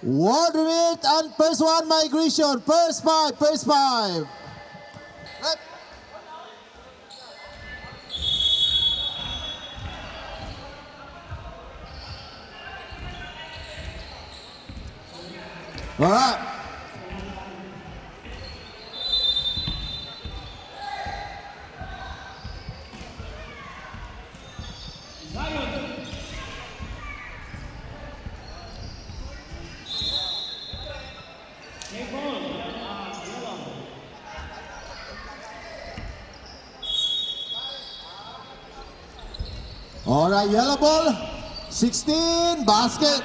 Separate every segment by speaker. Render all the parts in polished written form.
Speaker 1: Word remit and first one migration. First five. Right. All right. All right, yellow ball, 16, basket.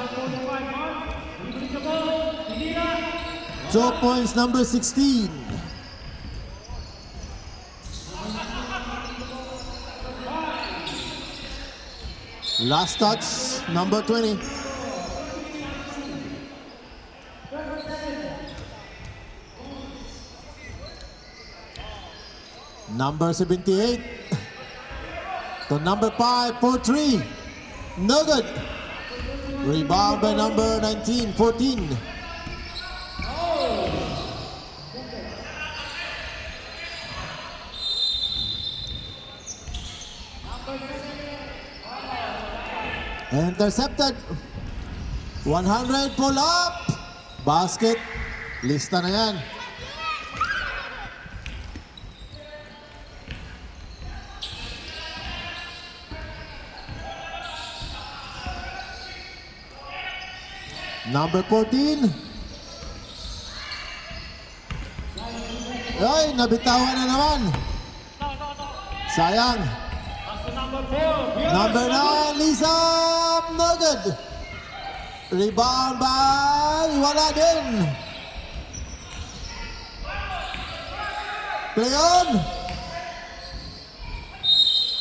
Speaker 1: 2 points, number 16. Last touch, number 20. Number 78. To number 5 for 3. No good. Rebound by number 19, 14. Intercepted. 100 pull up. Basket. Lista na yan. Number 14. Ay, nabitawan na naman. Sayang. Number 9, Lisa. No good. Rebound by wala din. Play on.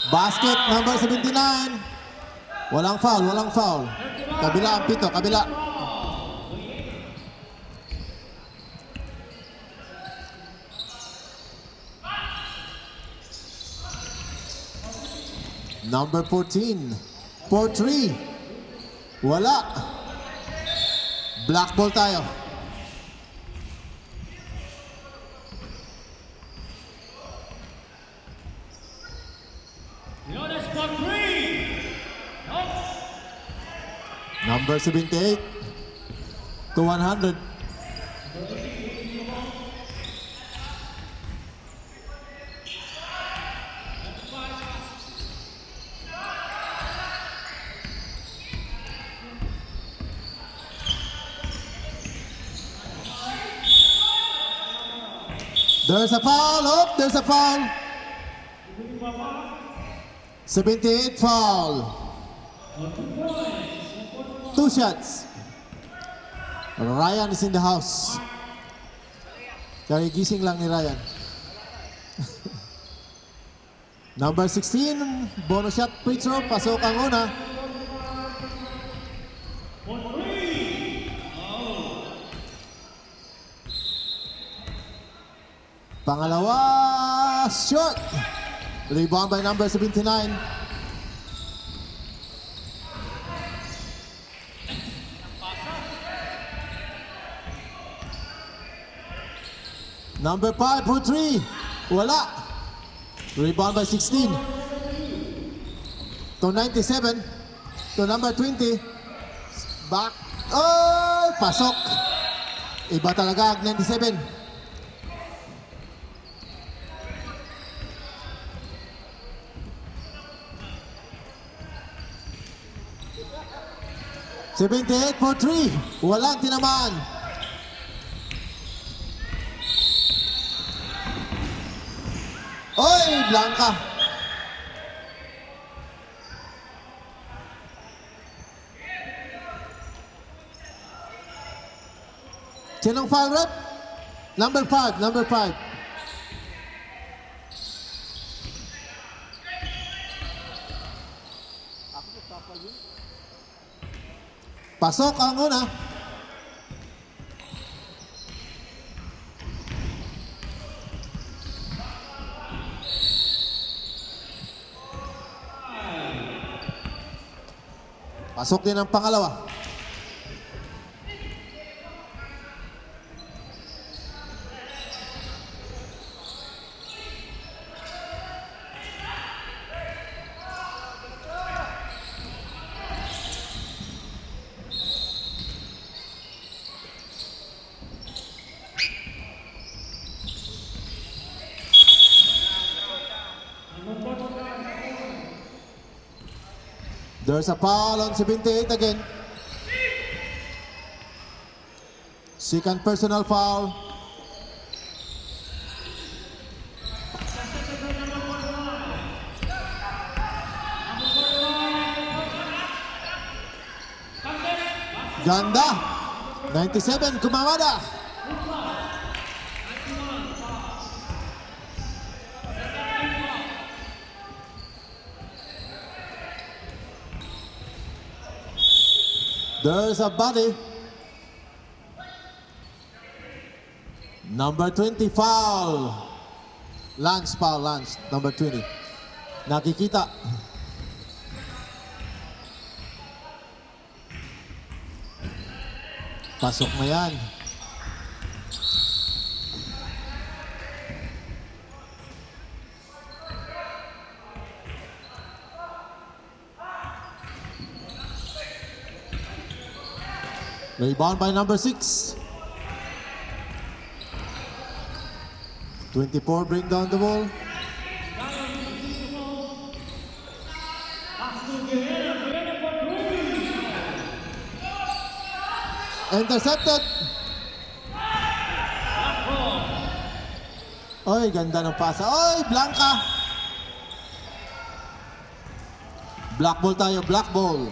Speaker 1: Basket, number 79. Walang foul. Kabila ang pito, kabila. Number 14, 4-3. Wala. Black ball tayo. Number 78 to 100. There's a foul. Oh, there's a foul. 78 foul. 2 shots. Ryan is in the house. Kagigising lang ni Ryan. Number 16, bonus shot free throw. Pasok ang una. Pangalawa, shot. Rebound by number 79. Number 5 for 3. Wala. Rebound by 16. To 97. To number 20. Back. Oh, pasok. Iba talaga ang 97. $78 for 3. Walang tinamaan. Oy, Blanca. Sinong foul rep? Number 5. Pasok ang una. Pasok din ang pangalawa. There's a foul on 78 again. Second personal foul. Ganda. 97, Kumawada. There's a body. Number 20 foul. Lance foul, Lance. Number 20. Nakikita. Pasok na yan. Rebound by number 6. 24 bring down the ball. Intercepted. Oy, ganda ng pasa. Oy, Blanca. Black ball tayo, black ball.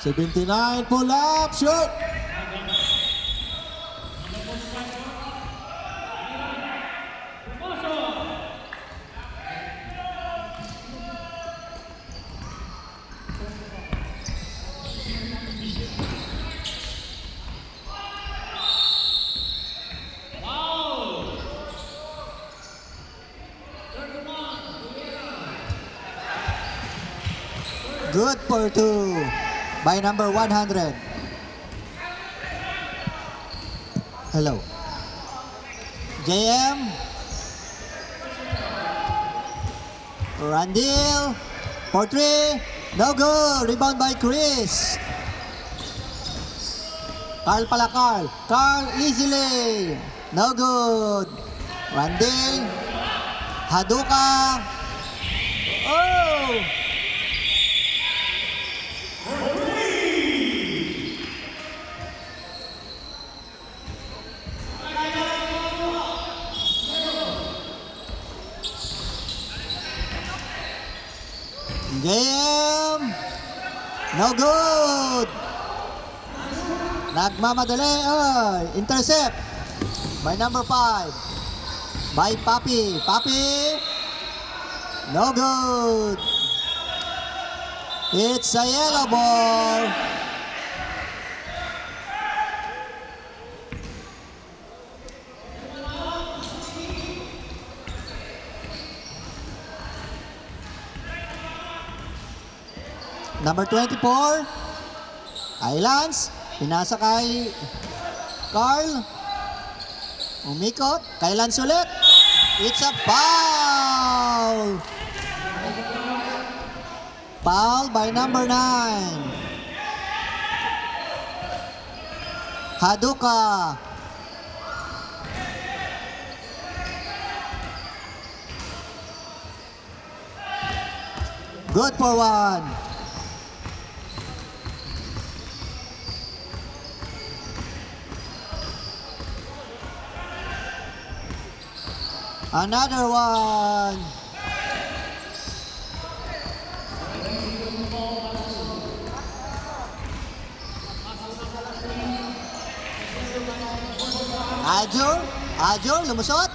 Speaker 1: $79, pull up, shoot.
Speaker 2: Good for 2 by number 100. Hello. JM. Randil. For 3. No good. Rebound by Chris. Carl pala, Carl. Carl easily. No good. Randil. Haduka. Oh! Game! No good! Nagmamadali. Intercept by number 5. By Papi. Papi! No good! It's a yellow ball. Number 24, Islands, pinasa kay Carl, umikot, kay Lance ulit, it's a foul! Foul by number 9, Haduka. Good for 1. Another one. Ajur, lumusot.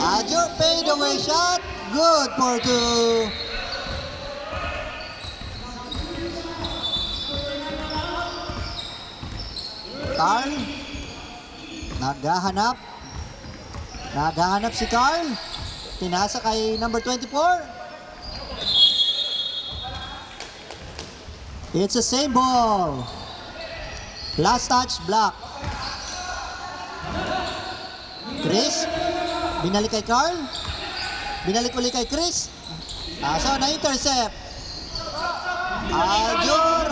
Speaker 2: Ajur, fade away shot. Good for 2. Carl, naghahanap si Carl. Tinasa kay number 24. It's the same ball. Last touch, block. Chris, binalik kay Carl. Binalik ulit kay Chris. So, na-intercept. Ajur,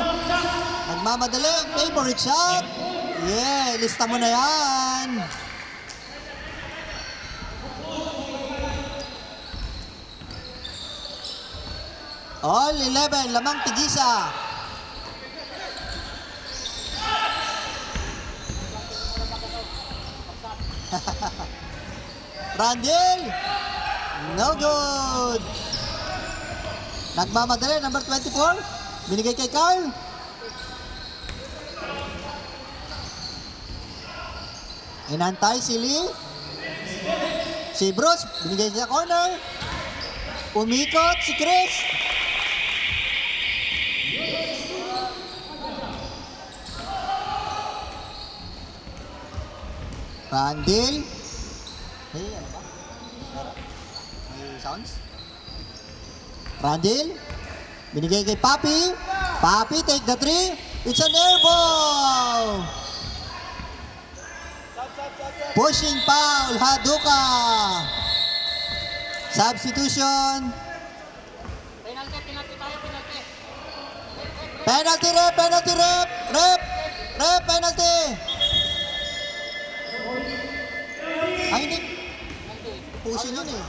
Speaker 2: nagmamadali. Favorite shot. Yeah, lista mo na yan. All 11, lamang tigisa. Randall, no good. Nagmamadali, number 24. Binigay kay Carl. Inantay si Lee. Si Bruce, binigay sa corner. Umikot si Chris. Randall. Hey, ano ba? May sounds? Randall. Binigay kay Papi. Papi, take the three. It's an air ball. Pushing foul, Haduka. Substitution. Penalty rep, penalty. Ay, hindi. Pushing yun eh.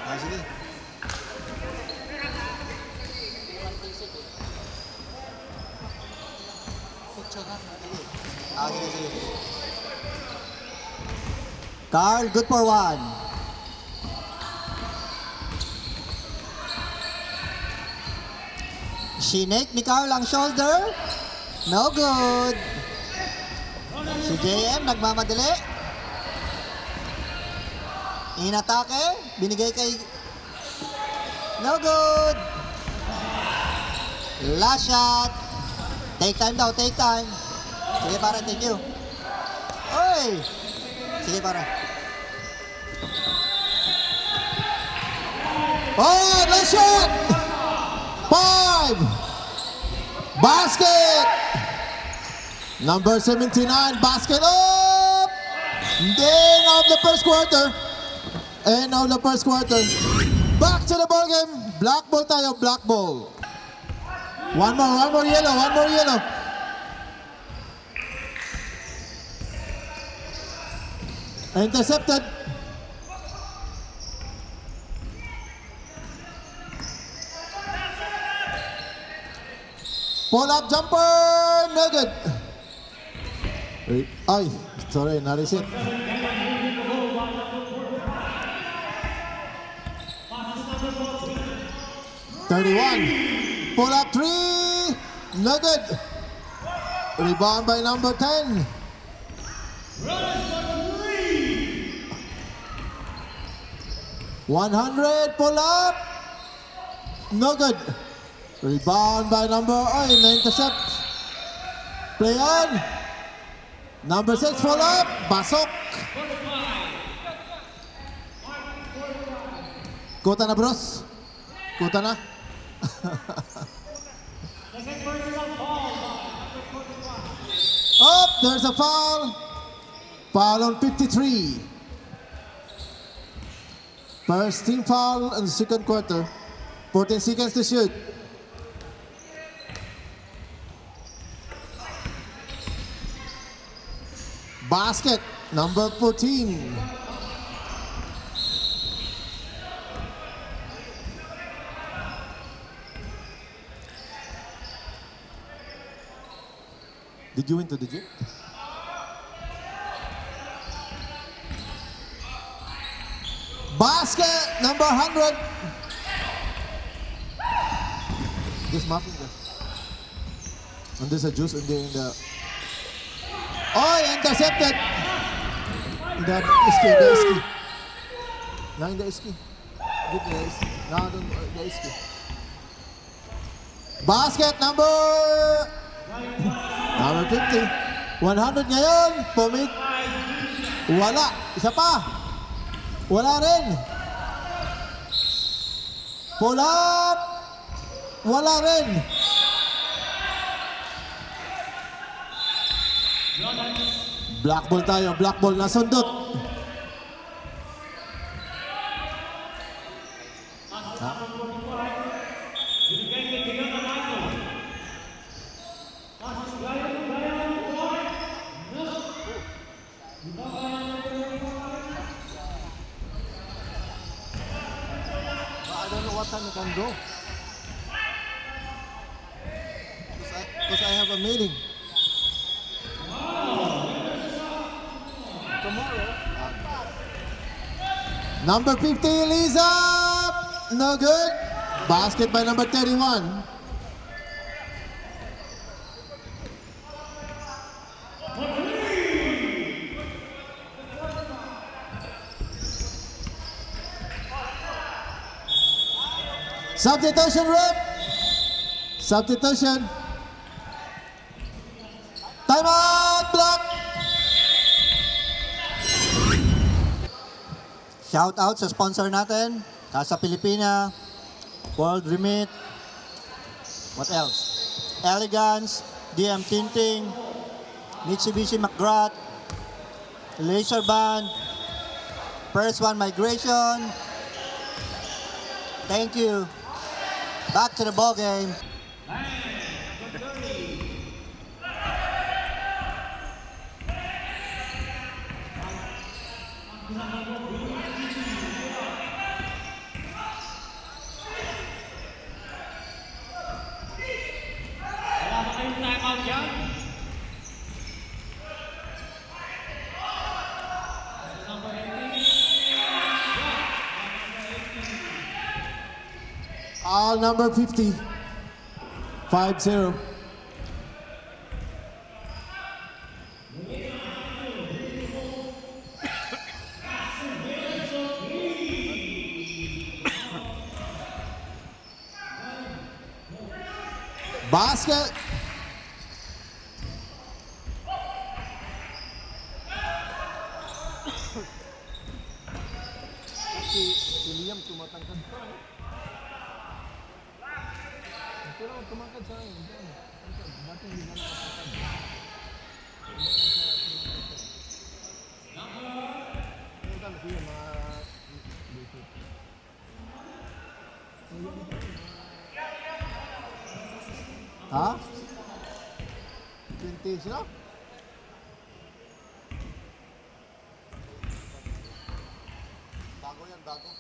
Speaker 2: Ah, sige. Ah, sige. Carl, good for one. Shinek ni Carl ang shoulder. No good. Si JM nagmamadali. Inatake. Binigay kay... No good. Last shot. Take time daw, take time. Sige para, thank you. Oy! Sige para.
Speaker 1: Oh, last shot! 5! Basket! Number 79, basket up! End of the first quarter. End of the first quarter. Back to the ball game. Black ball tayo, black ball. One more yellow. Intercepted. Pull up jumper, no good. Ay, sorry, na-reset. Pull up three, no good. Rebound by number 10. $100 pull up, no good. Rebound by number 8, na-intercept. Play on. Number 6 pull up, basok. Kuta na bros. Kuta na. Oh, there's a foul. Foul on 53. First team foul in the second quarter. 14 seconds to shoot. Basket, number 14. Did you win to the gym? Basket, number 100. This muffin there. And there's a juice in the... Oh, intercepted. The iski. Now in the iski. Good guys. Now the iski. Basket number 50. 100 ngayon. Pumit. Wala. Isa pa. Wala rin. Pull up. Wala rin. Black ball tayo, black ball nasundot. don't know what time I can go. Because I have a meeting. Tomorrow. Number 50, Lisa. No good. Basket by number 31. Substitution, rep. Substitution. Timeout, block.
Speaker 2: Shout out sa sponsor natin, Casa Pilipina, World Remit, what else? Elegance, DM Tinting, Mitsubishi McGrath, Laser Band, First One Migration. Thank you. Back to the ball game.
Speaker 1: All number 50. 5-0. Basket. Si Liam tumatangkad pa. Pero tumatangkad sa akin. Dati hindi na nakatangkad. Ha? 20 sila? Bago yan, bago.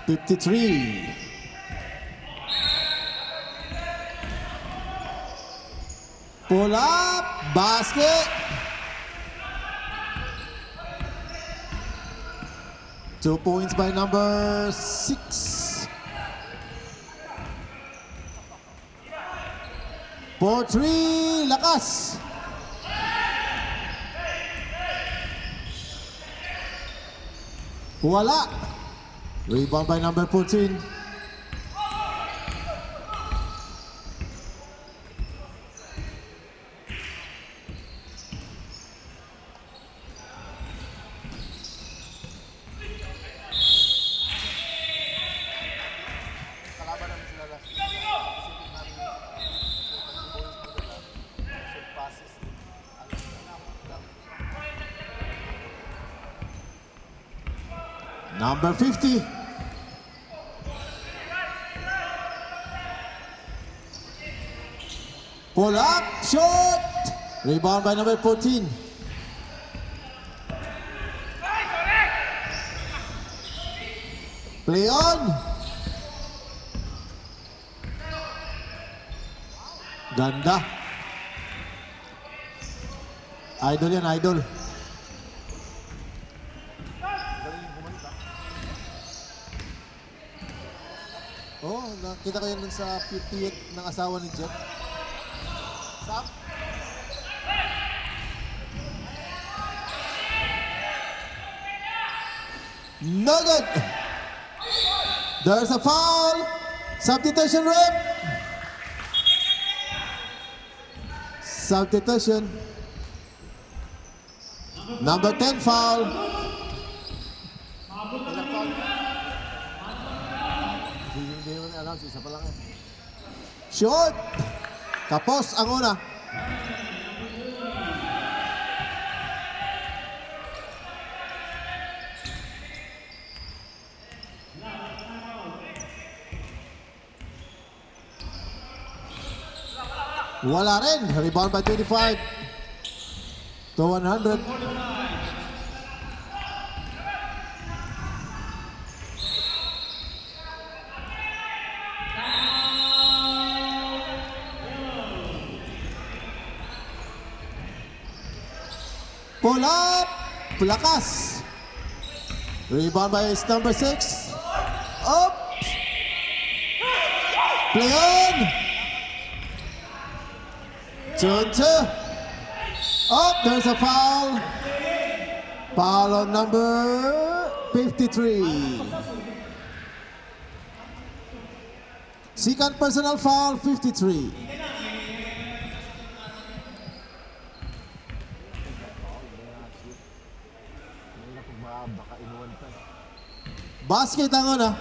Speaker 1: $53. Pull up, basket. 2 points by number 6. 4-3, lakas. Wala. Rebound by number 14. Number 50. Pull up, shot. Rebound by number 14. Play on. Ganda. Idol yan, idol. Oh, nakita ko yan dun sa piyet ng asawa ni Jeff. Sam? No good. There's a foul. Substitution, rep. Substitution. Number 10 foul. Hindi mo na alam, isa pa lang yan. Short. Kapos ang una. Wala rin. Rebound by 25 to 100. Pull up. Lakas. Rebound by number 6. Up. Play on. 2-2. Up. There's a foul. Foul on number 53. Second personal foul, 53. Basket ang una.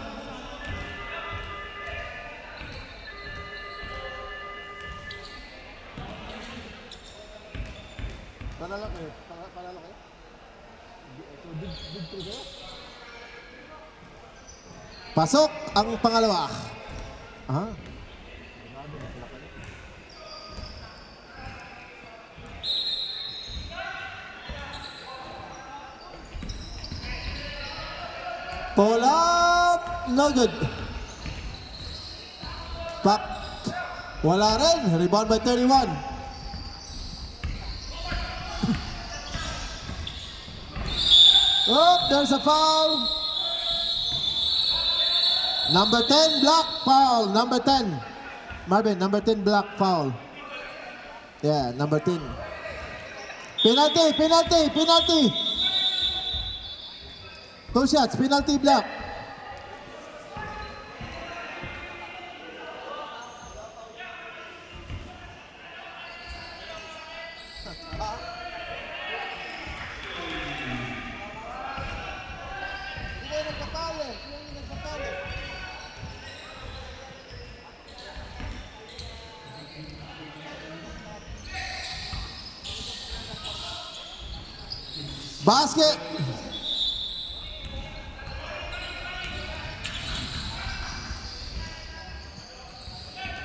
Speaker 1: Panalo kayo? Panalo kayo? Pasok ang pangalawa. Ah. Pull up, no good. Back, wala rin. Rebound by 31. Oh, there's a foul. Number 10, block foul. Number 10. Marvin, number 10, block foul. Yeah, number 10. Penalty, penalty, penalty. 2 shots, penalty block. Basket.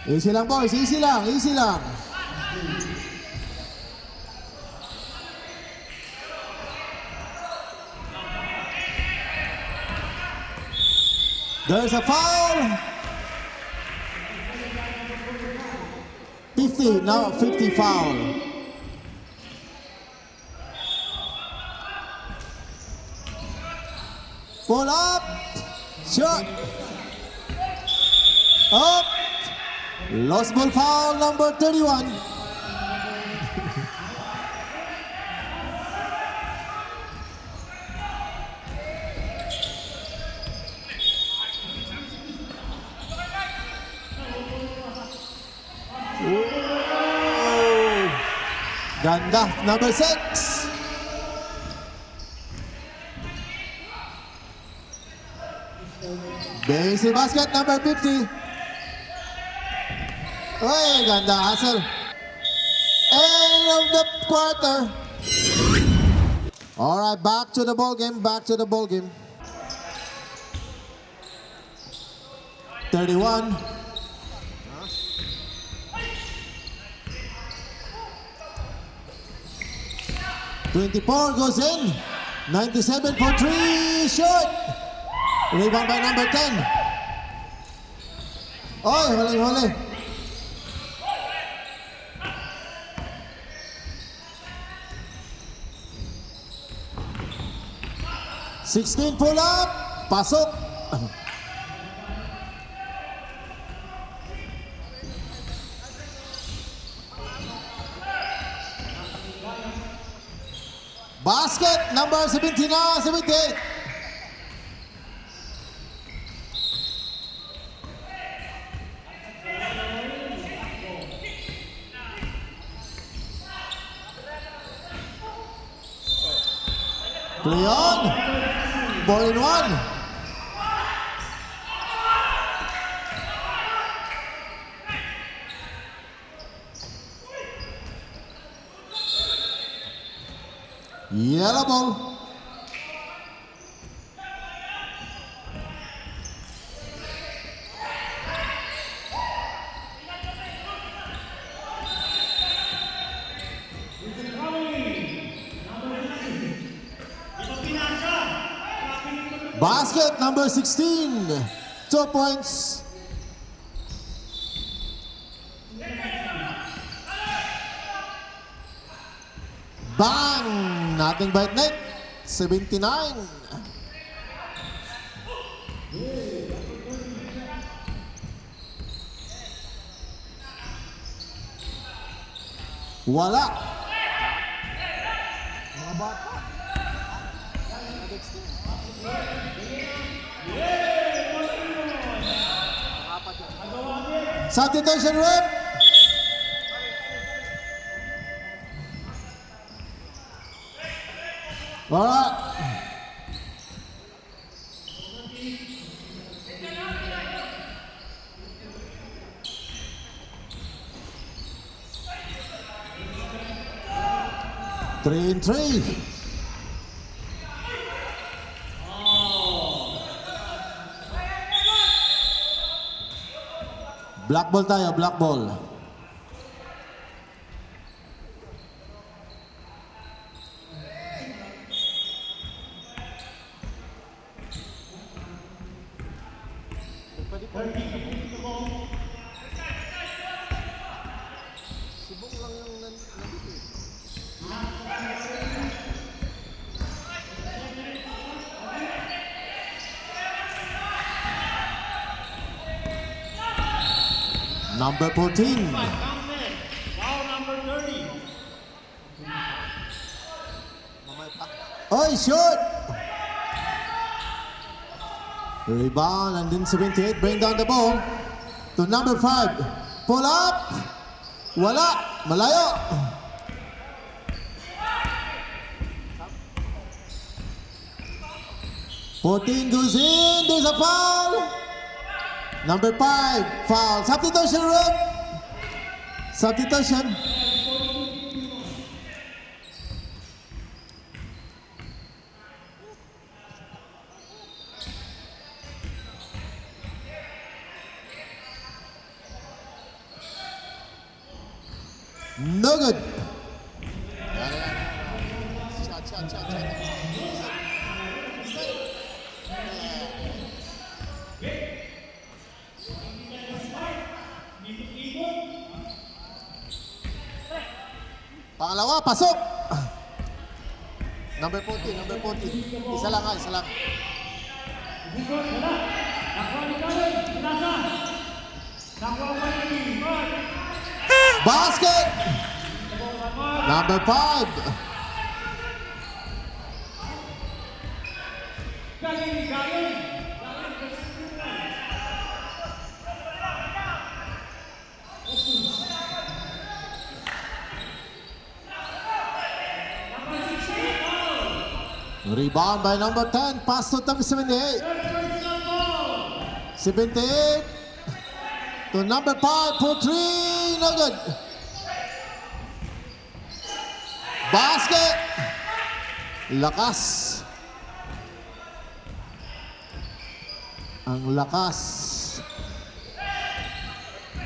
Speaker 1: Easy lang boys, easy lang, easy lang. There's a foul. 50, now 50 foul. Pull up, shot, up, lost ball foul number 31. Ganda, number 6. Basic basket, number 50. Oy, ganda hustle. End of the quarter. All right, back to the ball game, back to the ball game. 31. 24 goes in. 97 for 3, shot. Rebound by number 10. Oy, huli. 16 pull up. Pasok. Basket number 79, 78. Play on. Ball in one. Yellow ball. Basket number 16. 2 points. Bang! Nothing but net. 79. Wala.
Speaker 2: Mga bata.
Speaker 1: Substitution rep. Alright. Three and three. Black ball tayo, black ball.
Speaker 2: Sibong lang yung nandito eh.
Speaker 1: Number 14.
Speaker 3: Foul number 30.
Speaker 2: Mamaya pa.
Speaker 1: Oy, shoot! Rebound and then 78. Bring down the ball to number 5. Pull up. Wala. Malayo. Fourteen goes in. There's a foul. Number 5. Foul. Substitution rep. Substitution. No good.
Speaker 2: Shot.
Speaker 1: Pangalawa, pasok.
Speaker 2: Number 14, number 14. Isa lang.
Speaker 1: Basket. Number 5. Rebound by number 10. Pass to number 78. 78 to number 5 for 3. No good. Basket. Lakas. Ang lakas.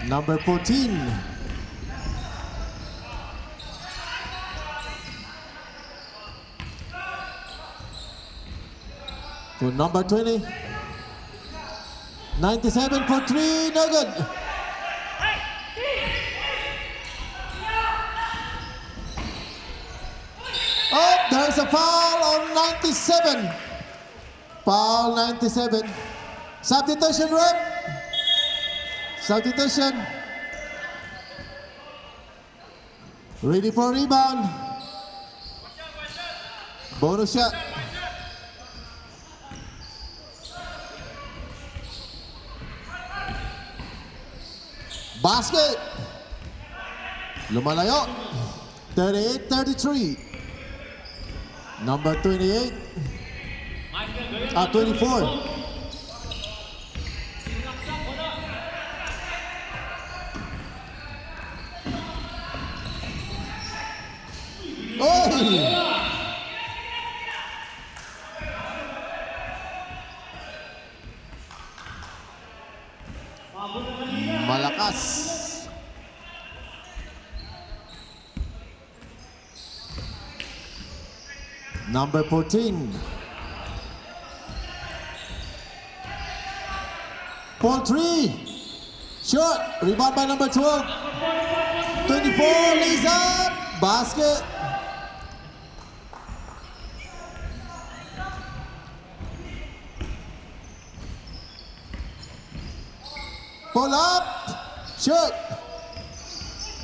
Speaker 1: Number 14. To number 20. 97 for 3. No good. Oh, there's a foul on 97. Foul 97. Substitution rep. Substitution. Ready for rebound. Bonus shot. Basket. Lumalayo. 38-33. Number 28. 24. Oy! Malakas. Number 14. For 3. Short. Rebound by number 12. 24. Lays up. Basket. Pull up. Shoot.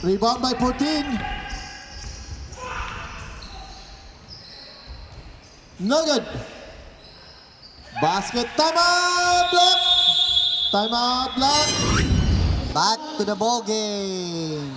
Speaker 1: Rebound by 14. No good. Basket. Timeout. Block. Timeout. Block.
Speaker 2: Back to the ball game.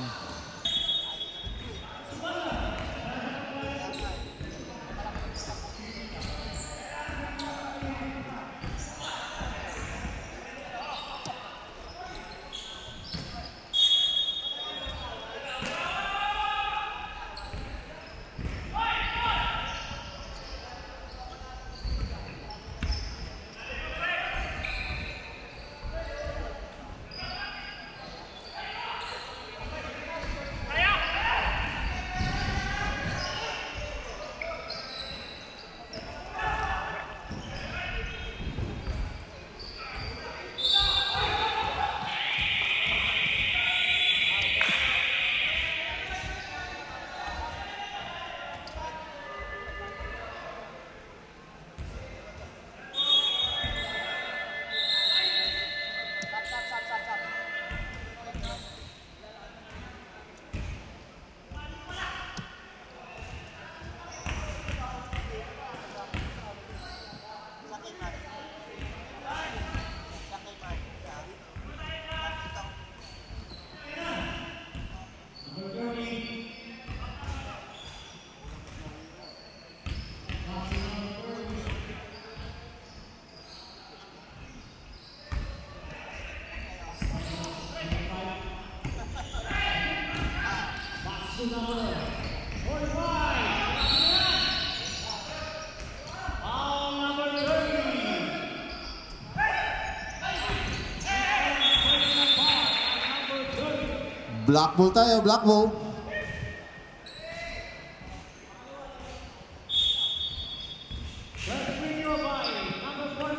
Speaker 3: Foul number 30.
Speaker 1: Black ball tayo. Black ball.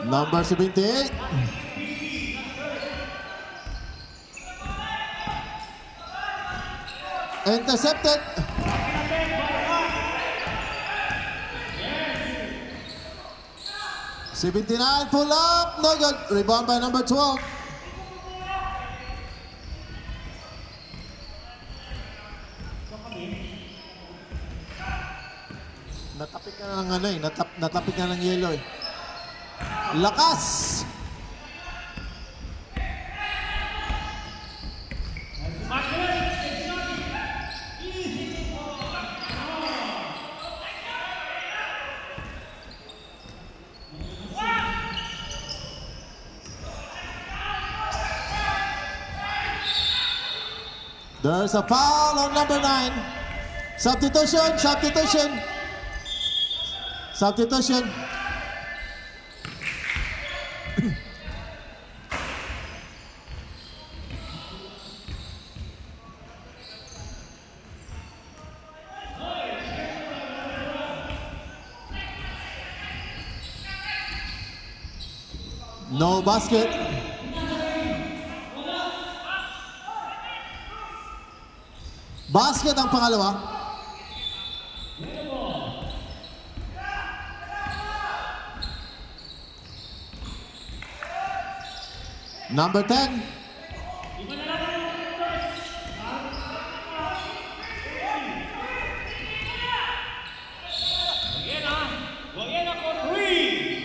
Speaker 1: Number 78. Intercepted. $79 pull up. No good. Rebound by number 12. Natapik na ng ano eh. Natapik na ng yellow eh. Lakas! There's a foul on number 9. Substitution, substitution. Substitution. No basket. Basket ang pangalawa. Number 10.
Speaker 3: Guayena for 3.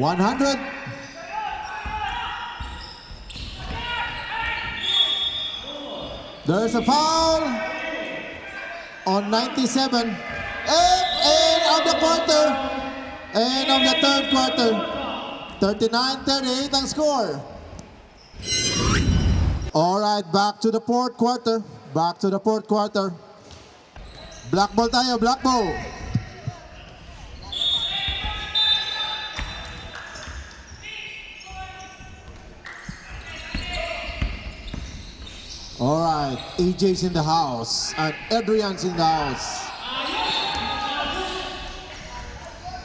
Speaker 1: $100. There's a foul on 97. End of the quarter. End of the third quarter. 39-38 ang score. All right, back to the fourth quarter. Back to the fourth quarter. Black ball tayo, black ball. 100. Alright, AJ's in the house and Adrian's in the house.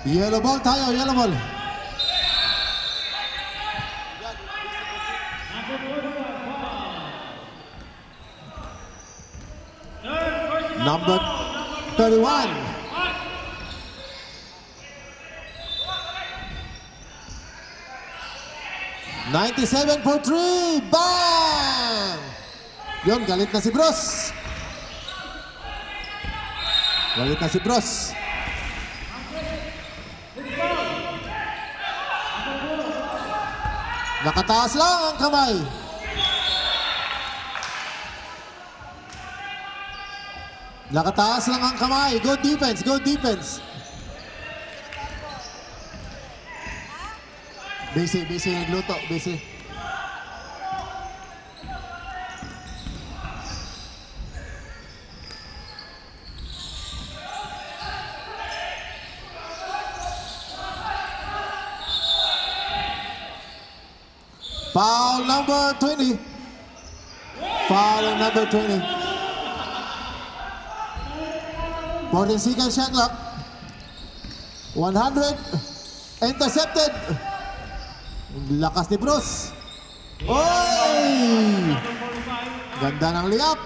Speaker 1: Yellow ball tayo, yellow ball. Number 31. '97 for 3. Bang! Yun, galit na si Bros. Galit na si Bros. Nakataas lang ang kamay. Nakataas lang ang kamay. Good defense, good defense. Busy, nagluto, busy. Foul number 20. Foul number 20. 14 second shot clock. 100. Intercepted. Lakas ni Bruce. Oy! Ganda ng layup.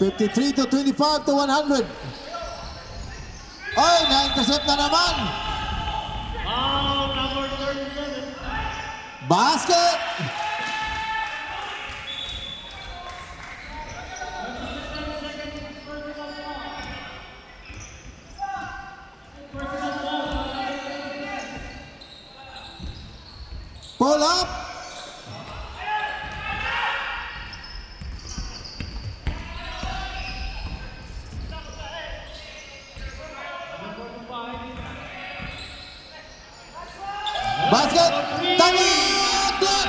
Speaker 1: $53-25 to 100. Oy, na-intercept na naman.
Speaker 3: Foul number 37.
Speaker 1: Basket. Pull up. Basket. Time out. Block.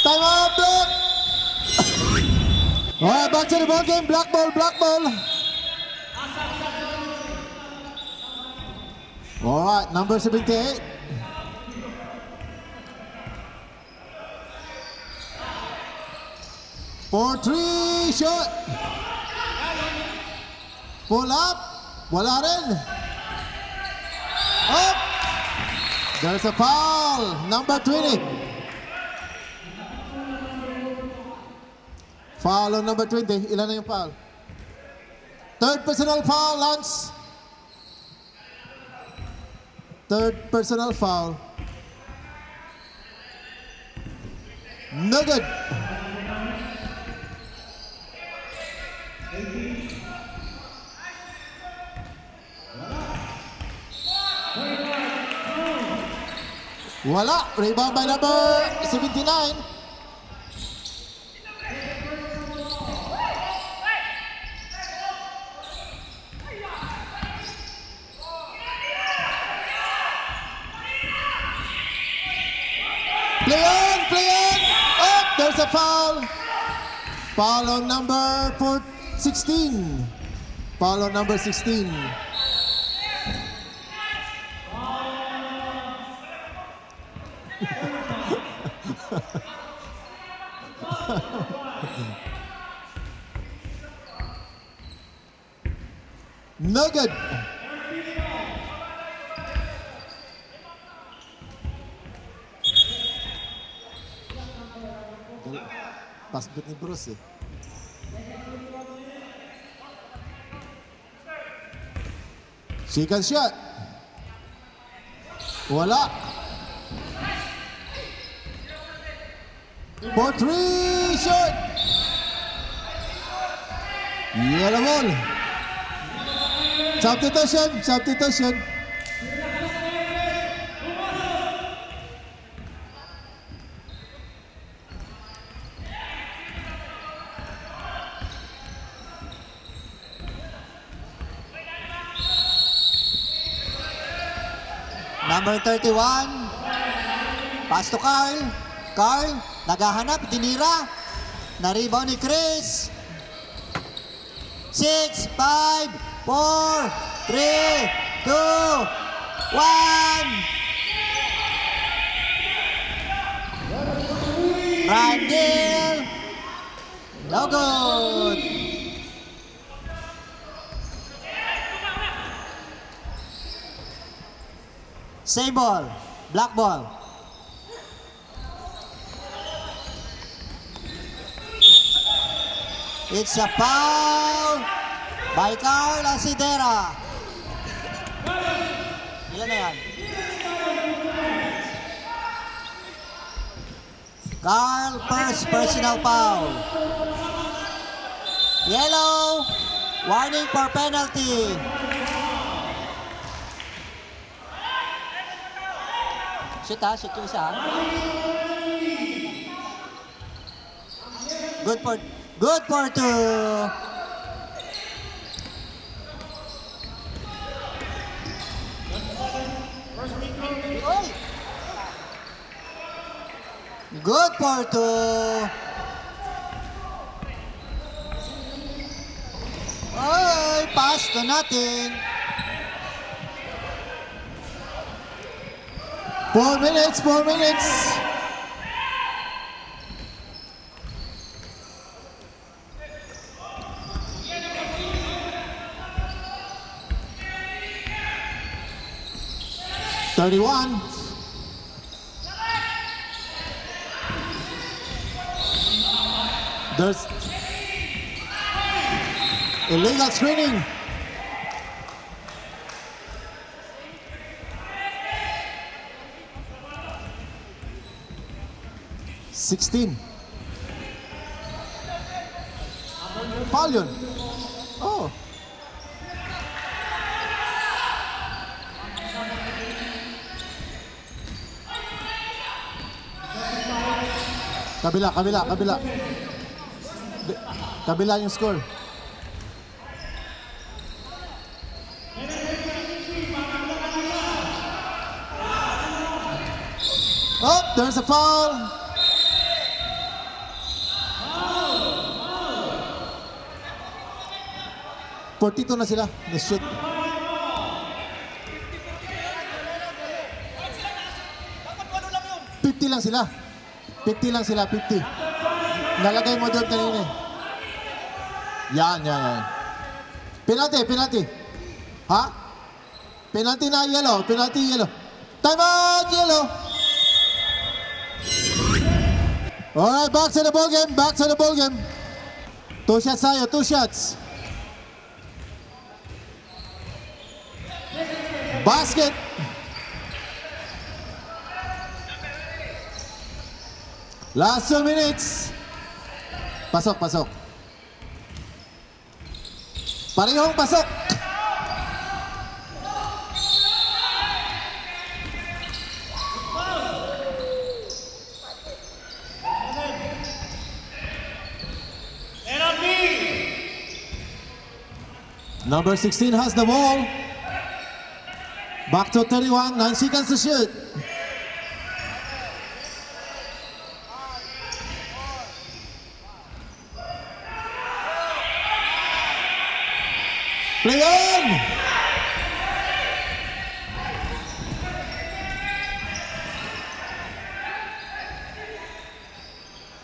Speaker 1: Time out. Block. Alright, back to the ball game. Black ball, black ball. Alright, number 78. For 3 shot. Pull up. Wala rin. Up. There's a foul. Number 20. Foul on number 20. Ilan na yung foul? Third personal foul, Lance. Third personal foul. No good. Wala. Rebound by number 79. Play on, play on. Oh, there's a foul. Foul on number 16. Foul on number 16. No good. Pasbit ni Bruce eh. Second shot. Wala. For 3 shot. Yellow ball. Substitution, substitution.
Speaker 2: Number 31. Pass to Carl. Carl, naghahanap, dinira. Na-rebound ni Chris. 6, 5, 4, 3, 2, 1. Randall. No good. Same ball. Black ball. It's a foul by Carl Asidera. Ilan na yan? Carl, first personal foul. Yellow. Warning for penalty. Shoot ha, shoot yung isa ha. Good for two. Oy! Good for two. Oy, pass to nothing.
Speaker 1: 4 minutes, 4 minutes. $31. There's illegal screening. $16. Foul yun. Oh. Kabila. Kabila yung score. Oh, there's a foul. $42 na sila. Na-shoot. $50 lang sila. 50 lang sila, 50. Nalagay mo doon kanina. Yan. Penalty. Ha? Penalty na yellow. Time out, yellow. Alright, back to the ball game. 2 shots tayo, 2 shots. Basket. Last 2 minutes. Pasok. Parehong pasok.
Speaker 3: Penalty.
Speaker 1: Number 16 has the ball. Back to 31, 9 seconds to shoot. Play on!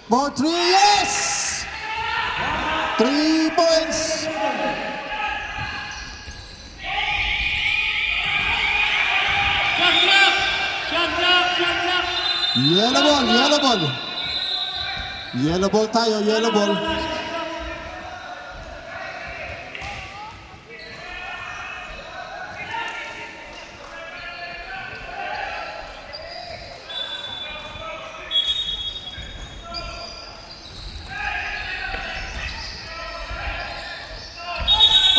Speaker 1: For 3, yes! 3 points.
Speaker 3: Shot clock.
Speaker 1: Yellow ball tayo, yellow ball.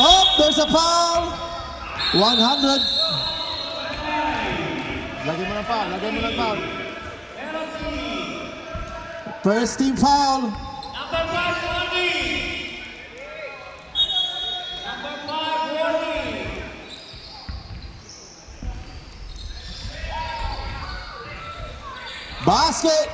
Speaker 1: Oh, there's a foul. 100. Lagay mo ng foul. First team foul.
Speaker 3: Number 5 warning.
Speaker 1: Basket.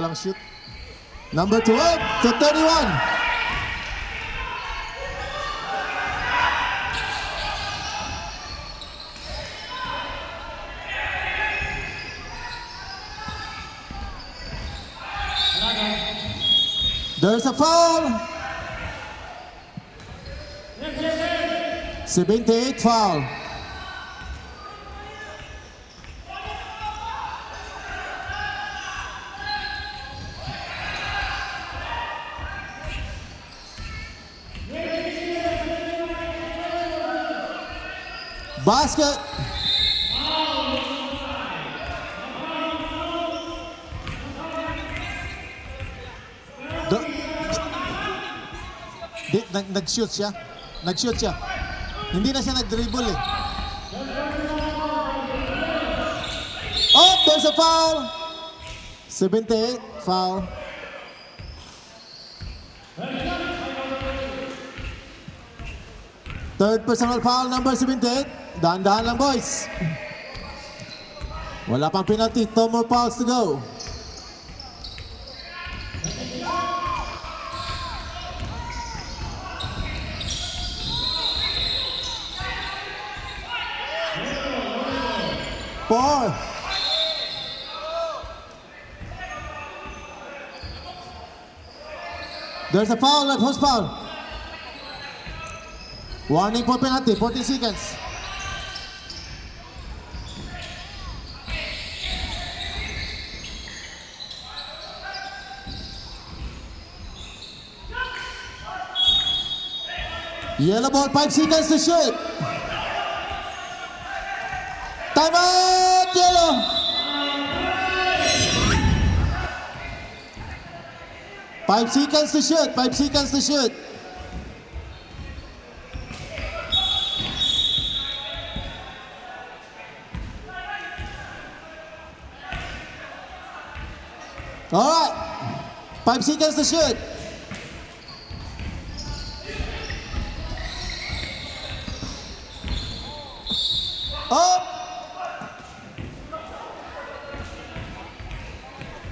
Speaker 1: walang shoot. Number 12 to 31. There's a foul. 78 foul. Basket. Nag-shoot siya. Nag-shoot siya. Hindi na siya nag-dribble eh. Oh, there's a foul. 78 foul. Third personal foul, number 78. Dahan-dahan lang, boys. Wala pang penalty. 2 more fouls to go. Four. There's a foul, left host foul. Warning for penalty, 40 seconds. Yellow ball, 5 seconds to shoot. Time out, yellow. Five seconds to shoot. 5 seconds to shoot. All right. 5 seconds to shoot. Up.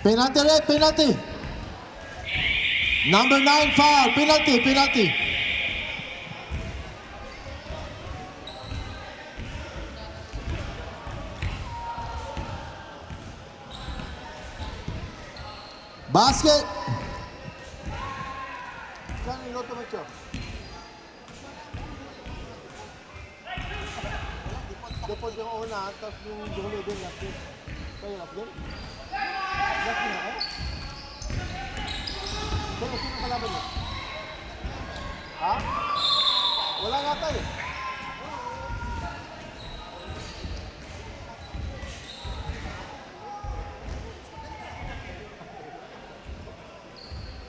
Speaker 1: Penalty, red, penalty. Number 9 foul, penalty, penalty. Basket. Saan niloto mo siya? Depod yung una, tapos yung dulo din last game. Kayo last game? Last game ako? Kaya sino kalaban niyo? Ha? Wala nga tayo.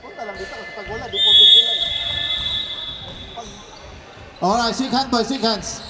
Speaker 1: Punta lang dito kasi pag wala, di po din sila eh. Alright, shake hands boys, shake hands.